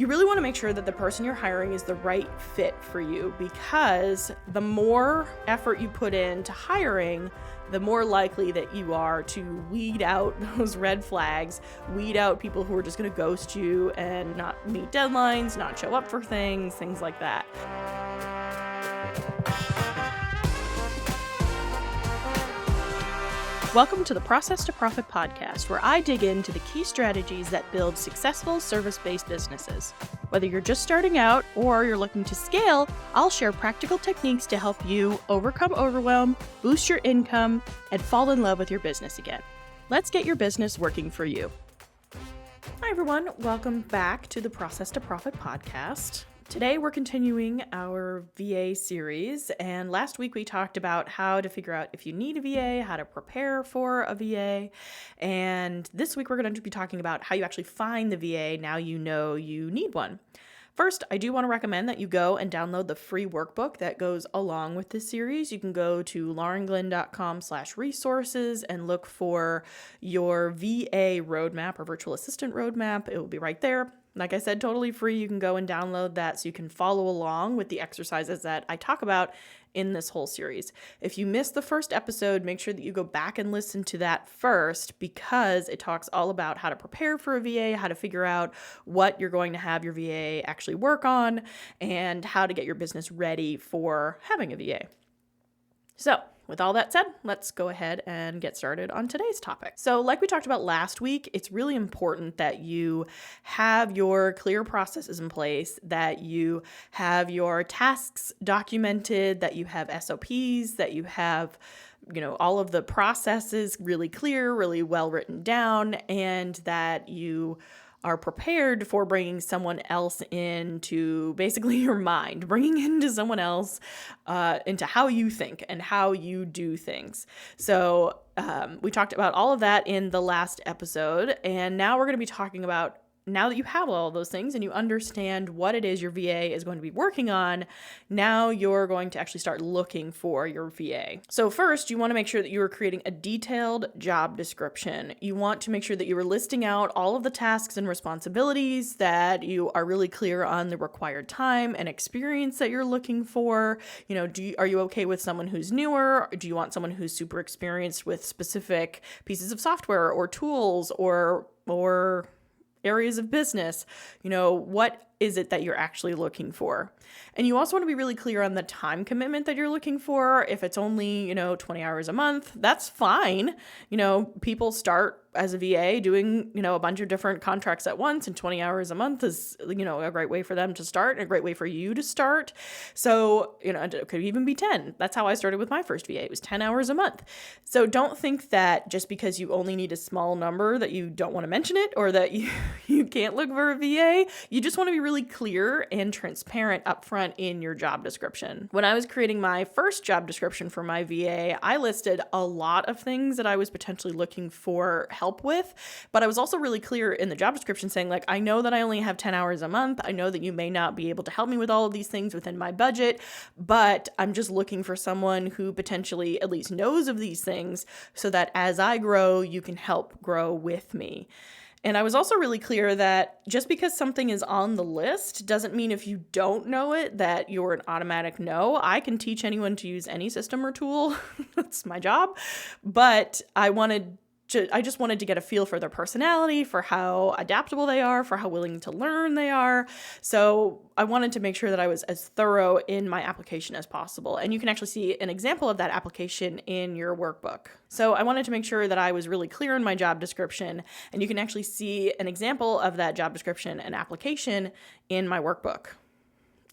You really want to make sure that the person you're hiring is the right fit for you, because the more effort you put into hiring, the more likely that you are to weed out those red flags, weed out people who are just going to ghost you and not meet deadlines, not show up for things like that. Welcome to the Process to Profit podcast, where I dig into the key strategies that build successful service-based businesses. Whether you're just starting out or you're looking to scale, I'll share practical techniques to help you overcome overwhelm, boost your income, and fall in love with your business again. Let's get your business working for you. Hi everyone, welcome back to the Process to Profit podcast. Today we're continuing our VA series, and last week we talked about how to figure out if you need a VA, how to prepare for a VA, and this week we're going to be talking about how you actually find the VA now you know you need one. First, I do want to recommend that you go and download the free workbook that goes along with this series. You can go to laurenglenn.com/resources and look for your VA roadmap or virtual assistant roadmap. It will be right there. Like I said, totally free. You can go and download that so you can follow along with the exercises that I talk about in this whole series. If you missed the first episode, make sure that you go back and listen to that first, because it talks all about how to prepare for a VA, how to figure out what you're going to have your VA actually work on, and how to get your business ready for having a VA. So, with all that said, let's go ahead and get started on today's topic. So like we talked about last week, it's really important that you have your clear processes in place, that you have your tasks documented, that you have SOPs, that you have all of the processes really clear, really well written down, and that you are prepared for bringing someone else into basically your mind, bringing into someone else into how you think and how you do things. So we talked about all of that in the last episode, and now we're going to be talking about, now that you have all of those things and you understand what it is your VA is going to be working on, now you're going to actually start looking for your VA. So first, you want to make sure that you are creating a detailed job description. You want to make sure that you are listing out all of the tasks and responsibilities, that you are really clear on the required time and experience that you're looking for. Are you okay with someone who's newer? Do you want someone who's super experienced with specific pieces of software or tools or areas of business? What is it that you're actually looking for? And you also want to be really clear on the time commitment that you're looking for. If it's only, 20 hours a month, that's fine. People start as a VA doing, a bunch of different contracts at once, and 20 hours a month is, a great way for them to start, and a great way for you to start. So, it could even be 10. That's how I started with my first VA. It was 10 hours a month. So don't think that just because you only need a small number that you don't want to mention it, or that you can't look for a VA. You just want to be really clear and transparent upfront in your job description. When I was creating my first job description for my VA, I listed a lot of things that I was potentially looking for help with, but I was also really clear in the job description saying, I know that I only have 10 hours a month. I know that you may not be able to help me with all of these things within my budget, but I'm just looking for someone who potentially at least knows of these things, so that as I grow, you can help grow with me. And I was also really clear that just because something is on the list doesn't mean if you don't know it that you're an automatic no. I can teach anyone to use any system or tool. That's my job. But I just wanted to get a feel for their personality, for how adaptable they are, for how willing to learn they are. So I wanted to make sure that I was as thorough in my application as possible. And you can actually see an example of that application in your workbook. So I wanted to make sure that I was really clear in my job description, and you can actually see an example of that job description and application in my workbook.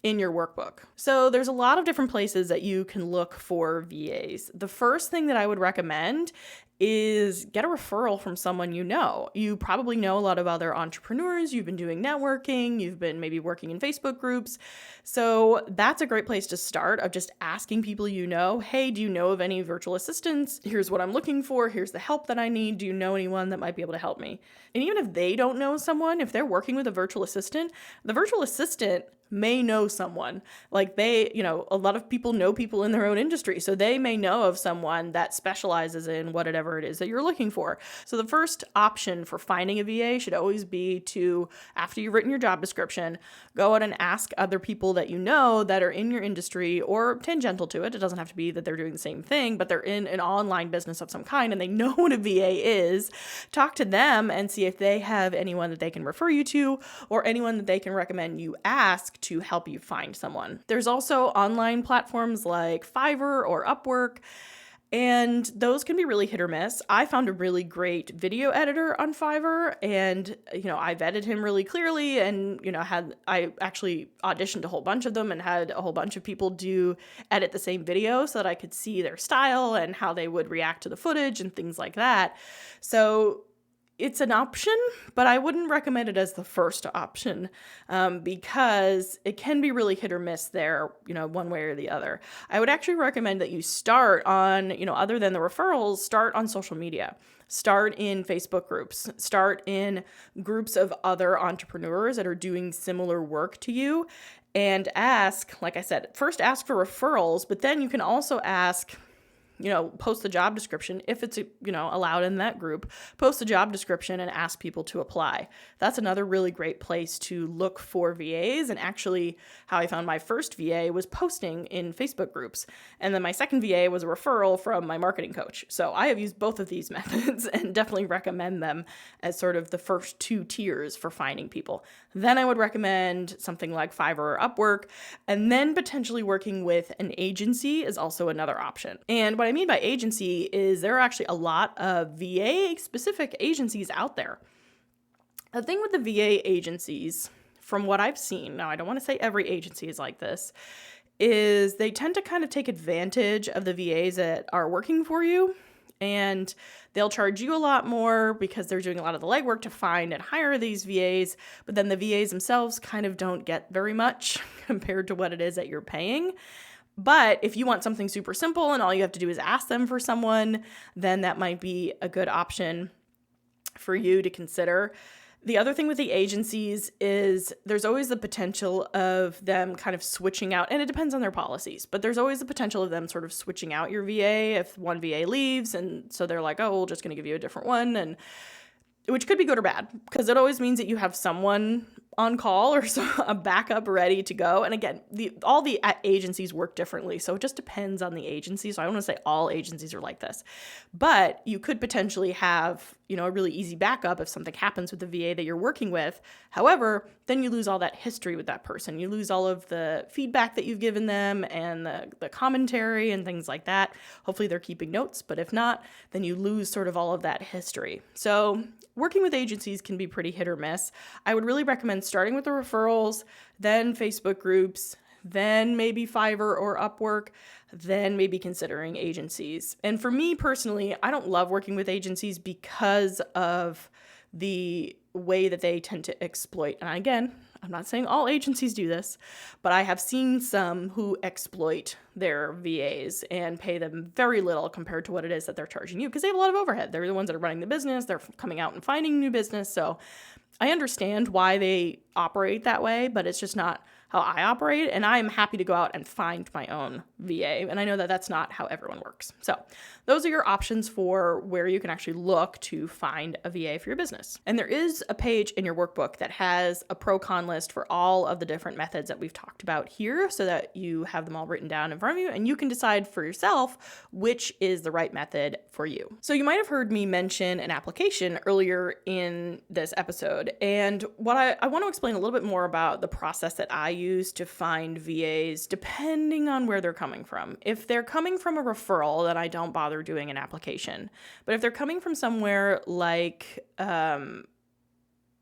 In your workbook. So there's a lot of different places that you can look for VAs. The first thing that I would recommend is get a referral from someone you know. You probably know a lot of other entrepreneurs. You've been doing networking. You've been maybe working in Facebook groups. So that's a great place to start, of just asking people you know, hey, do you know of any virtual assistants? Here's what I'm looking for. Here's the help that I need. Do you know anyone that might be able to help me? And even if they don't know someone, if they're working with a virtual assistant, the virtual assistant may know someone. Like they, a lot of people know people in their own industry. So they may know of someone that specializes in whatever whatever it is that you're looking for. So the first option for finding a VA should always be to, after you've written your job description, go out and ask other people that you know that are in your industry or tangential to it. It doesn't have to be that they're doing the same thing, but they're in an online business of some kind and they know what a VA is. Talk to them and see if they have anyone that they can refer you to or anyone that they can recommend you ask to help you find someone. There's also online platforms like Fiverr or Upwork, and those can be really hit or miss. I found a really great video editor on Fiverr, and I vetted him really clearly, and I actually auditioned a whole bunch of them and had a whole bunch of people edit the same video so that I could see their style and how they would react to the footage and things like that. So it's an option, but I wouldn't recommend it as the first option because it can be really hit or miss there, one way or the other. I would actually recommend that you start on, other than the referrals, start on social media. Start in Facebook groups. Start in groups of other entrepreneurs that are doing similar work to you and ask, like I said, first ask for referrals, but then you can also ask, post the job description. If it's, allowed in that group, post the job description and ask people to apply. That's another really great place to look for VAs. And actually how I found my first VA was posting in Facebook groups. And then my second VA was a referral from my marketing coach. So I have used both of these methods and definitely recommend them as sort of the first two tiers for finding people. Then I would recommend something like Fiverr or Upwork, and then potentially working with an agency is also another option. And what I mean by agency is there are actually a lot of VA-specific agencies out there. The thing with the VA agencies, from what I've seen, now I don't want to say every agency is like this, is they tend to kind of take advantage of the VAs that are working for you, and they'll charge you a lot more because they're doing a lot of the legwork to find and hire these VAs, but then the VAs themselves kind of don't get very much compared to what it is that you're paying. But if you want something super simple and all you have to do is ask them for someone, then that might be a good option for you to consider. The other thing with the agencies is there's always the potential of them kind of switching out, and it depends on their policies, but there's always the potential of them sort of switching out your VA if one VA leaves, and so they're like, oh, we're just going to give you a different one, and which could be good or bad, because it always means that you have someone on call or a backup ready to go. And again, all the agencies work differently, so it just depends on the agency. So I don't want to say all agencies are like this, but you could potentially have, a really easy backup if something happens with the VA that you're working with. However, then you lose all that history with that person. You lose all of the feedback that you've given them and the commentary and things like that. Hopefully they're keeping notes, but if not, then you lose sort of all of that history. So working with agencies can be pretty hit or miss. I would really recommend starting with the referrals, then Facebook groups, then maybe Fiverr or Upwork, then maybe considering agencies. And for me personally, I don't love working with agencies because of the way that they tend to exploit. And again, I'm not saying all agencies do this, but I have seen some who exploit their VAs and pay them very little compared to what it is that they're charging you because they have a lot of overhead. They're the ones that are running the business. They're coming out and finding new business. So I understand why they operate that way, but it's just not how I operate, and I'm happy to go out and find my own VA, and I know that that's not how everyone works. So those are your options for where you can actually look to find a VA for your business. And there is a page in your workbook that has a pro-con list for all of the different methods that we've talked about here so that you have them all written down in front of you, and you can decide for yourself which is the right method for you. So you might have heard me mention an application earlier in this episode, and what I want to explain a little bit more about the process that I use to find VAs depending on where they're coming from. If they're coming from a referral, then I don't bother doing an application. But if they're coming from somewhere like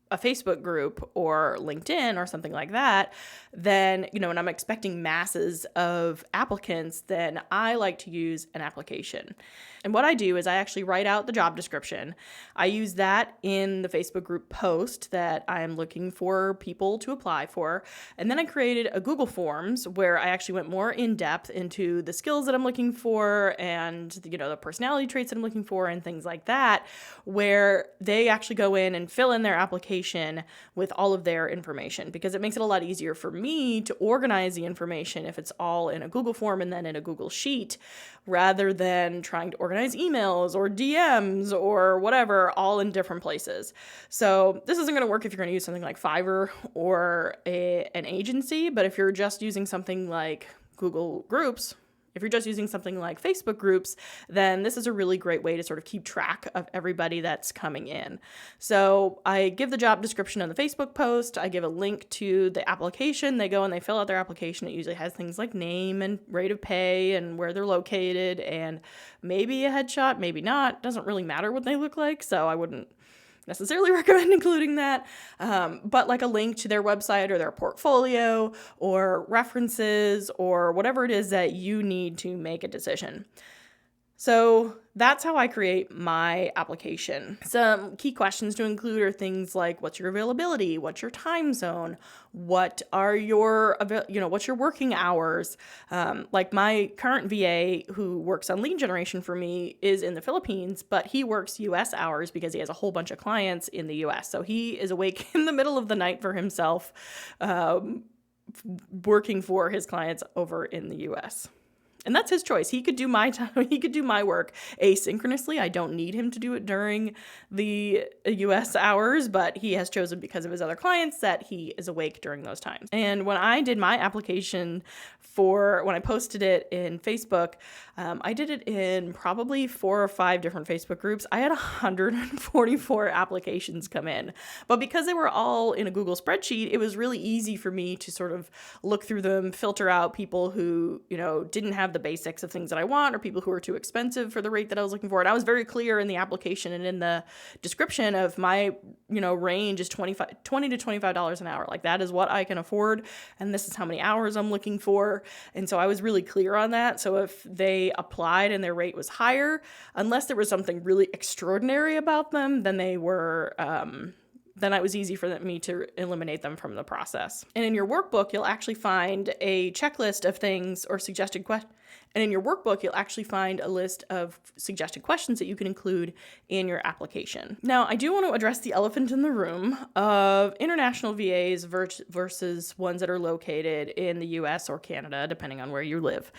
a Facebook group or LinkedIn or something like that, then, when I'm expecting masses of applicants, then I like to use an application. And what I do is I actually write out the job description. I use that in the Facebook group post that I'm looking for people to apply for. And then I created a Google Forms where I actually went more in depth into the skills that I'm looking for and, the personality traits that I'm looking for and things like that, where they actually go in and fill in their application application with all of their information, because it makes it a lot easier for me to organize the information if it's all in a Google form and then in a Google Sheet, rather than trying to organize emails or DMs or whatever, all in different places. So this isn't going to work if you're going to use something like Fiverr or an agency, but if you're just using something like Google Groups, if you're just using something like Facebook groups, then this is a really great way to sort of keep track of everybody that's coming in. So I give the job description on the Facebook post. I give a link to the application. They go and they fill out their application. It usually has things like name and rate of pay and where they're located and maybe a headshot, maybe not. Doesn't really matter what they look like, so I wouldn't necessarily recommend including that, but like a link to their website or their portfolio or references or whatever it is that you need to make a decision. So that's how I create my application. Some key questions to include are things like, what's your availability? What's your time zone? What are your, what's your working hours? Like my current VA who works on lead generation for me is in the Philippines, but he works US hours because he has a whole bunch of clients in the US. So he is awake in the middle of the night for himself, working for his clients over in the US. And that's his choice. He could do my time. He could do my work asynchronously. I don't need him to do it during the US hours, but he has chosen, because of his other clients, that he is awake during those times. And when I did my application when I posted it in Facebook, I did it in probably 4 or 5 different Facebook groups. I had 144 applications come in. But because they were all in a Google spreadsheet, it was really easy for me to sort of look through them, filter out people who, didn't have the basics of things that I want, or people who are too expensive for the rate that I was looking for. And I was very clear in the application and in the description of my, range is $20 to $25 an hour. Like, that is what I can afford, and this is how many hours I'm looking for. And so I was really clear on that. So if they applied and their rate was higher, unless there was something really extraordinary about them, then they were then it was easy for me to eliminate them from the process. And in your workbook, you'll actually find a checklist of things or suggested questions. And in your workbook, you'll actually find a list of suggested questions that you can include in your application. Now, I do want to address the elephant in the room of international VAs versus ones that are located in the US or Canada, depending on where you live.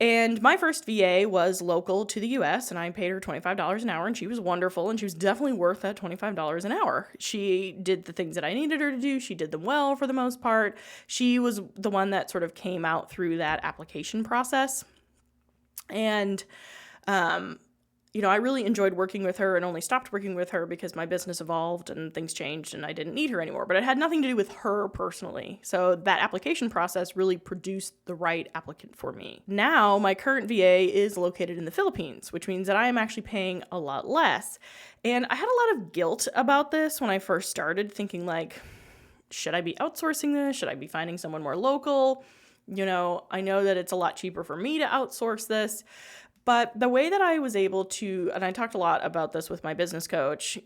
And my first VA was local to the US, and I paid her $25 an hour, and she was wonderful, and she was definitely worth that $25 an hour. She did the things that I needed her to do. She did them well for the most part. She was the one that sort of came out through that application process. And, I really enjoyed working with her, and only stopped working with her because my business evolved and things changed and I didn't need her anymore. But it had nothing to do with her personally. So that application process really produced the right applicant for me. Now, my current VA is located in the Philippines, which means that I am actually paying a lot less. And I had a lot of guilt about this when I first started, thinking like, should I be outsourcing this? Should I be finding someone more local? I know that it's a lot cheaper for me to outsource this. But the way that I was able to, and I talked a lot about this with my business coach,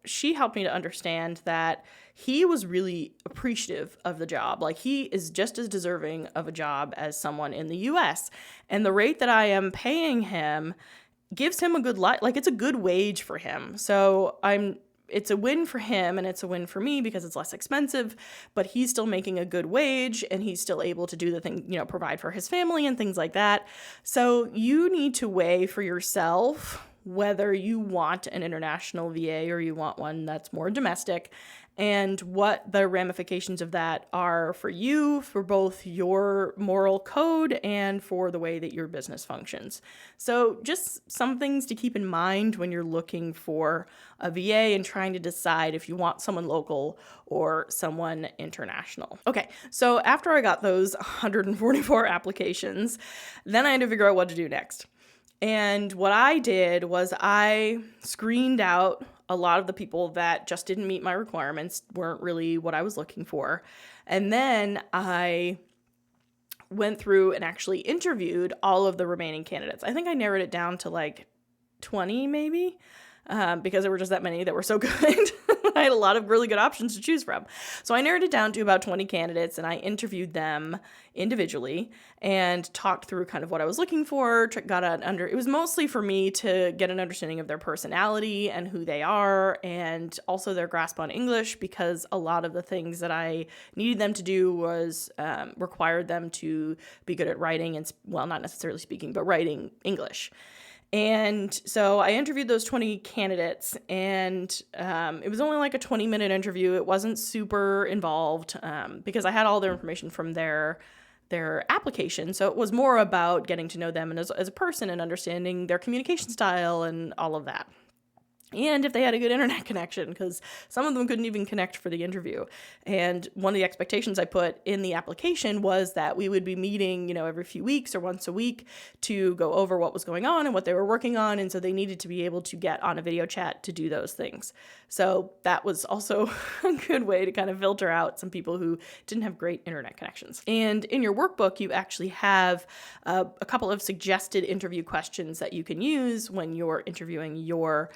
she helped me to understand that he was really appreciative of the job. Like, he is just as deserving of a job as someone in the US. And the rate that I am paying him gives him a good life. Like, it's a good wage for him. So it's a win for him and it's a win for me because it's less expensive, but he's still making a good wage and he's still able to do the thing, provide for his family and things like that. So you need to weigh for yourself whether you want an international VA or you want one that's more domestic, and what the ramifications of that are for you, for both your moral code and for the way that your business functions. So just some things to keep in mind when you're looking for a VA and trying to decide if you want someone local or someone international. Okay, so after I got those 144 applications, then I had to figure out what to do next. And what I did was I screened out a lot of the people that just didn't meet my requirements, weren't really what I was looking for. And then I went through and actually interviewed all of the remaining candidates. I think I narrowed it down to like 20 maybe, because there were just that many that were so good. I had a lot of really good options to choose from. So I narrowed it down to about 20 candidates, and I interviewed them individually and talked through kind of what I was looking for. It was mostly for me to get an understanding of their personality and who they are, and also their grasp on English, because a lot of the things that I needed them to do was required them to be good at writing and, well, not necessarily speaking, but writing English. And so I interviewed those 20 candidates, and it was only like a 20-minute interview. It wasn't super involved because I had all their information from their application. So it was more about getting to know them and as a person and understanding their communication style and all of that. And if they had a good internet connection, because some of them couldn't even connect for the interview. And one of the expectations I put in the application was that we would be meeting, every few weeks or once a week to go over what was going on and what they were working on. And so they needed to be able to get on a video chat to do those things. So that was also a good way to kind of filter out some people who didn't have great internet connections. And in your workbook, you actually have a couple of suggested interview questions that you can use when you're interviewing your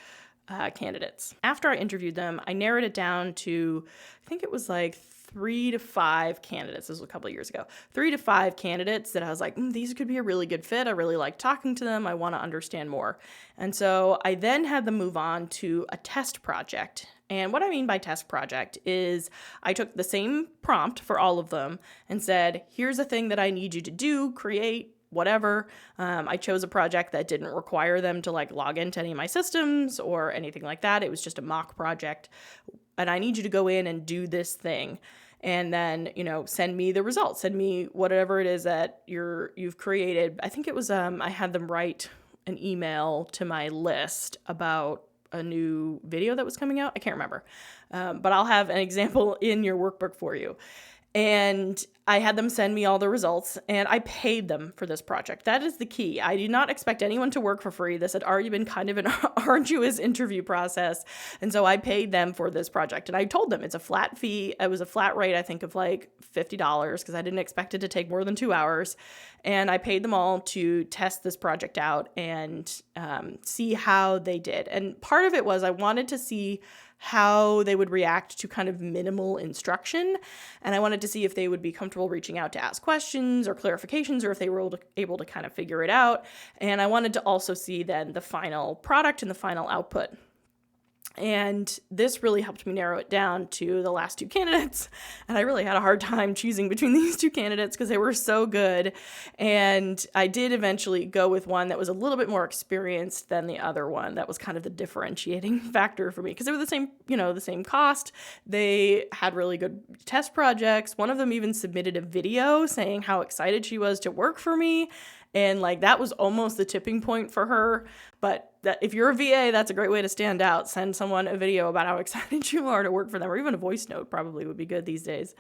candidates. After I interviewed them, I narrowed it down to, I think it was like 3 to 5 candidates. This was a couple of years ago. 3 to 5 candidates that I was like, these could be a really good fit. I really like talking to them. I want to understand more. And so I then had them move on to a test project. And what I mean by test project is I took the same prompt for all of them and said, here's a thing that I need you to do, create, whatever. I chose a project that didn't require them to log into any of my systems or anything like that. It was just a mock project. And I need you to go in and do this thing. And then, send me the results. Send me whatever it is that you've created. I think it was, I had them write an email to my list about a new video that was coming out. I can't remember. But I'll have an example in your workbook for you. And I had them send me all the results, and I paid them for this project. That is the key. I do not expect anyone to work for free. This had already been kind of an arduous interview process, and so I paid them for this project. And I told them it's a flat fee. It was a flat rate, I think, of like $50 because I didn't expect it to take more than 2 hours. And I paid them all to test this project out and see how they did. And part of it was I wanted to see how they would react to kind of minimal instruction. And I wanted to see if they would be comfortable reaching out to ask questions or clarifications, or if they were able to kind of figure it out. And I wanted to also see then the final product and the final output. And this really helped me narrow it down to the last 2 candidates. And I really had a hard time choosing between these 2 candidates because they were so good. And I did eventually go with one that was a little bit more experienced than the other one. That was kind of the differentiating factor for me because they were the same cost. They had really good test projects. One of them even submitted a video saying how excited she was to work for me. And that was almost the tipping point for her. But if you're a VA, that's a great way to stand out. Send someone a video about how excited you are to work for them, or even a voice note probably would be good these days.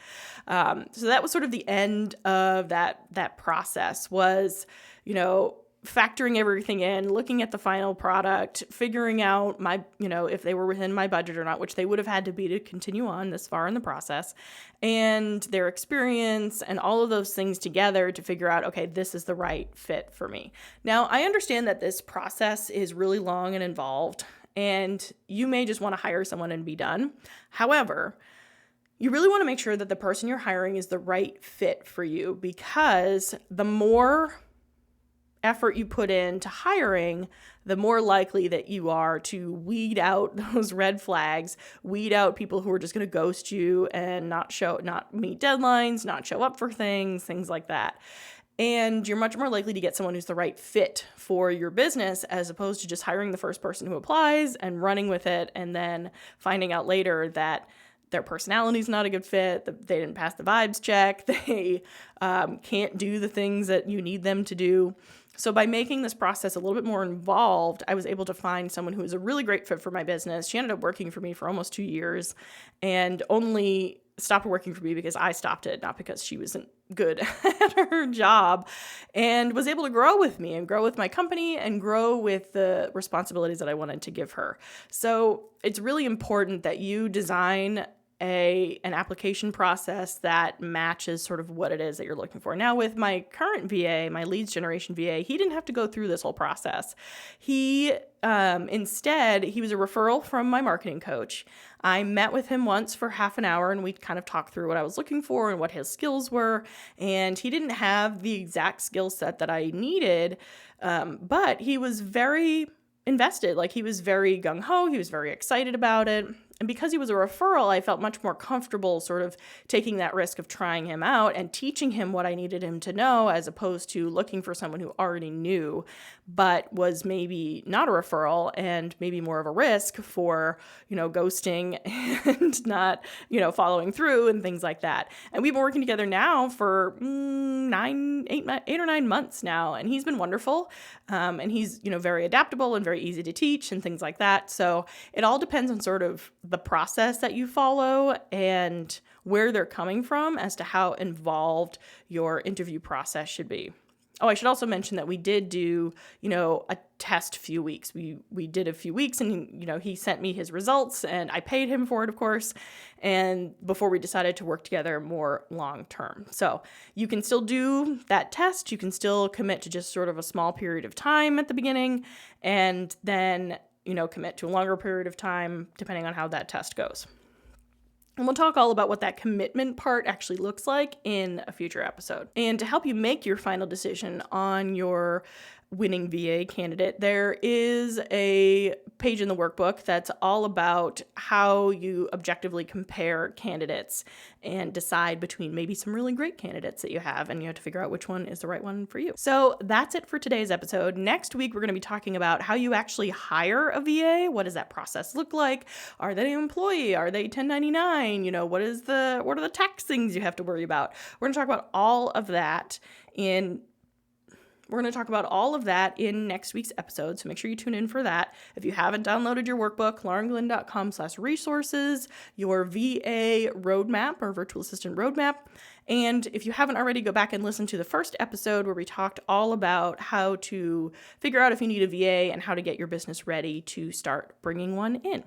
So that was sort of the end of that process was, factoring everything in, looking at the final product, figuring out if they were within my budget or not, which they would have had to be to continue on this far in the process, and their experience and all of those things together to figure out, okay, this is the right fit for me. Now, I understand that this process is really long and involved, and you may just want to hire someone and be done. However, you really want to make sure that the person you're hiring is the right fit for you, because the more effort you put into hiring, the more likely that you are to weed out those red flags, weed out people who are just going to ghost you and not meet deadlines, not show up for things like that. And you're much more likely to get someone who's the right fit for your business, as opposed to just hiring the first person who applies and running with it and then finding out later that their personality is not a good fit, they didn't pass the vibes check, they can't do the things that you need them to do. So by making this process a little bit more involved, I was able to find someone who was a really great fit for my business. She ended up working for me for almost 2 years and only stopped working for me because I stopped it, not because she wasn't good at her job, and was able to grow with me and grow with my company and grow with the responsibilities that I wanted to give her. So it's really important that you design an application process that matches sort of what it is that you're looking for. Now, with my current VA, my leads generation VA, he didn't have to go through this whole process. Instead, he was a referral from my marketing coach. I met with him once for half an hour and we kind of talked through what I was looking for and what his skills were. And he didn't have the exact skill set that I needed, but he was very invested. Like, he was very gung-ho. He was very excited about it. And because he was a referral, I felt much more comfortable sort of taking that risk of trying him out and teaching him what I needed him to know, as opposed to looking for someone who already knew, but was maybe not a referral and maybe more of a risk for, ghosting and not, following through and things like that. And we've been working together now for 8 or 9 months now, and he's been wonderful. And he's, very adaptable and very easy to teach and things like that. So it all depends on sort of the process that you follow and where they're coming from as to how involved your interview process should be. Oh, I should also mention that we did do, a test few weeks. We did a few weeks and, he sent me his results and I paid him for it, of course. And before we decided to work together more long term. So you can still do that test. You can still commit to just sort of a small period of time at the beginning and then commit to a longer period of time, depending on how that test goes. And we'll talk all about what that commitment part actually looks like in a future episode. And to help you make your final decision on your winning VA candidate, there is a page in the workbook that's all about how you objectively compare candidates and decide between maybe some really great candidates that you have, and you have to figure out which one is the right one for you. So that's it for today's episode. Next week, we're going to be talking about how you actually hire a VA. What does that process look like? Are they an employee? Are they 1099? What are the tax things you have to worry about? We're going to talk about all of that in next week's episode, so make sure you tune in for that. If you haven't downloaded your workbook, laurenglenn.com/resources, your VA roadmap or virtual assistant roadmap. And if you haven't already, go back and listen to the first episode where we talked all about how to figure out if you need a VA and how to get your business ready to start bringing one in.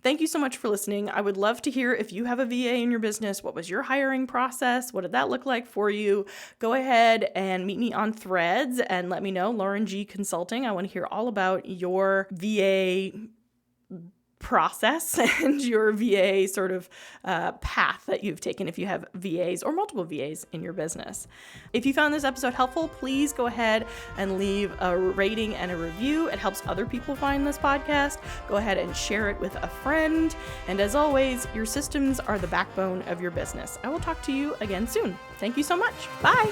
Thank you so much for listening. I would love to hear if you have a VA in your business. What was your hiring process? What did that look like for you? Go ahead and meet me on Threads and let me know, Lauren G Consulting. I want to hear all about your VA process and your VA sort of path that you've taken if you have VAs or multiple VAs in your business. If you found this episode helpful, please go ahead and leave a rating and a review. It helps other people find this podcast. Go ahead and share it with a friend. And as always, your systems are the backbone of your business. I will talk to you again soon. Thank you so much. Bye.